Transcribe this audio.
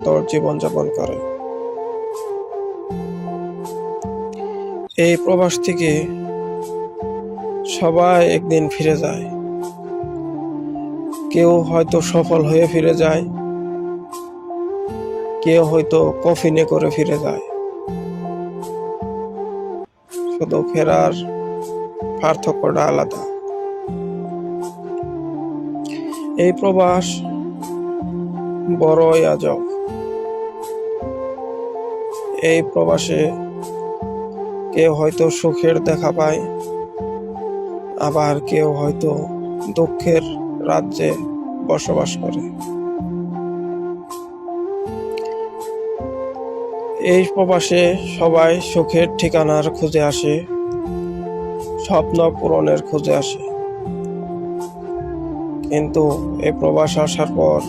স্বার্থপর জীবনযাপন করে। এই প্রবাস থেকে সবাই একদিন ফিরে যায়। কেউ হয়তো সফল হয়ে ফিরে যায়, কেউ হয়তো কফিনে করে ফিরে যায়। শুধু ফেরার পার্থক্যটা আলাদা। এই প্রবাস বড়ই আজব। এই প্রবাসে কেউ হয়তো সুখের দেখা পায়, আবার কেউ হয়তো দুঃখের রাজ্যে বসবাস করে। এই প্রবাসে সবাই সুখের ঠিকানার খুঁজে আসে, স্বপ্ন পূরণের খুঁজে আসে। কিন্তু এই প্রবাস আসার পর